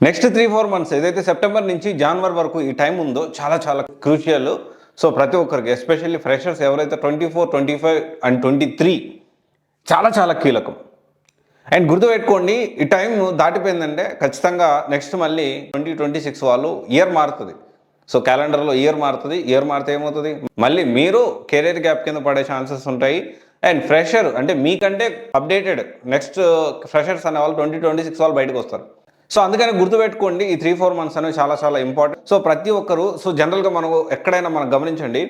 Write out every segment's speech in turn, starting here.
Next 3-4 months ఏదైతే September నుంచి జనవరి వరకు ఈ టైం ఉందో చాలా క్రూషియల్. సో ప్రతి ఒక్కరికి ఎస్పెషల్లీ ఫ్రెషర్స్ ఎవరైతే 24, 25 అండ్ 23 చాలా కీలకం. అండ్ గుర్తుపెట్టుకోండి, ఈ టైం దాటిపోయిందంటే ఖచ్చితంగా నెక్స్ట్ మళ్ళీ 2026 వాళ్ళు ఇయర్ మారుతుంది. సో క్యాలెండర్లో ఇయర్ మారుతుంది. ఇయర్ మారితే ఏమవుతుంది, మళ్ళీ మీరు కెరీర్ గ్యాప్ కింద పడే ఛాన్సెస్ ఉంటాయి. అండ్ ఫ్రెషర్ అంటే మీకంటే అప్డేటెడ్ నెక్స్ట్ ఫ్రెషర్స్ అనే వాళ్ళు 2026 వాళ్ళు బయటకు వస్తారు. సో అందుకని గుర్తుపెట్టుకోండి, ఈ 3-4 మంత్స్ అనేవి చాలా ఇంపార్టెంట్. సో ప్రతి ఒక్కరు జనరల్గా మనం ఎక్కడైనా మనం గమనించండి,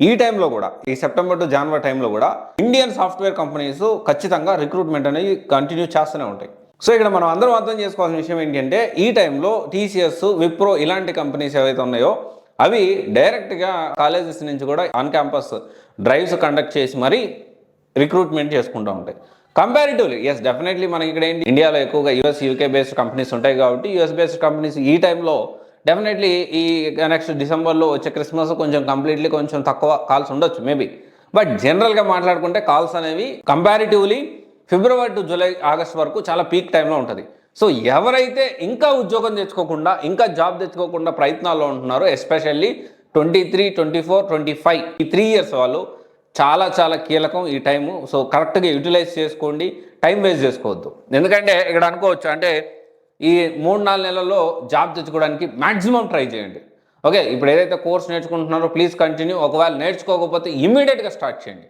ఈ టైంలో కూడా ఈ సెప్టెంబర్ టు జనవరి టైంలో కూడా ఇండియన్ సాఫ్ట్వేర్ కంపెనీస్ ఖచ్చితంగా రిక్రూట్మెంట్ అనేది కంటిన్యూ చేస్తూనే ఉంటాయి. సో ఇక్కడ మనం అందరం అర్థం చేసుకోవాల్సిన విషయం ఏంటంటే, ఈ టైంలో టీసీఎస్, విప్రో ఇలాంటి కంపెనీస్ ఏవైతే ఉన్నాయో అవి డైరెక్ట్గా కాలేజెస్ నుంచి కూడా ఆన్ క్యాంపస్ డ్రైవ్స్ కండక్ట్ చేసి మరీ రిక్రూట్మెంట్ చేసుకుంటూ ఉంటాయి. కంపారిటివ్లీ ఎస్ డెఫినెట్లీ మనకి ఇక్కడ ఏంటి, ఇండియాలో ఎక్కువగా యూఎస్, యూకే బేస్డ్ కంపెనీస్ ఉంటాయి కాబట్టి యూఎస్ బేస్డ్ కంపెనీస్ ఈ టైంలో డెఫినెట్లీ ఈ నెక్స్ట్ డిసెంబర్లో వచ్చే క్రిస్మస్ కొంచెం తక్కువ కాల్స్ ఉండొచ్చు మేబీ. బట్ జనరల్గా మాట్లాడుకుంటే కాల్స్ అనేవి comparatively February to July, August వరకు చాలా పీక్ టైంలో ఉంటుంది. సో ఎవరైతే ఇంకా ఉద్యోగం తెచ్చుకోకుండా, ఇంకా జాబ్ తెచ్చుకోకుండా ప్రయత్నాల్లో ఉంటున్నారో, ఎస్పెషల్లీ 23, 24, 25 ఈ 3 ఇయర్స్ వాళ్ళు చాలా కీలకం ఈ టైము. సో కరెక్ట్గా యూటిలైజ్ చేసుకోండి, టైం వేస్ట్ చేసుకోవద్దు. ఎందుకంటే ఇక్కడ అనుకోవచ్చు అంటే ఈ 3-4 నెలల్లో జాబ్ తెచ్చుకోవడానికి మ్యాక్సిమం ట్రై చేయండి. ఓకే, ఇప్పుడు ఏదైతే కోర్స్ నేర్చుకుంటున్నారో ప్లీజ్ కంటిన్యూ. ఒకవేళ నేర్చుకోకపోతే ఇమీడియట్గా స్టార్ట్ చేయండి.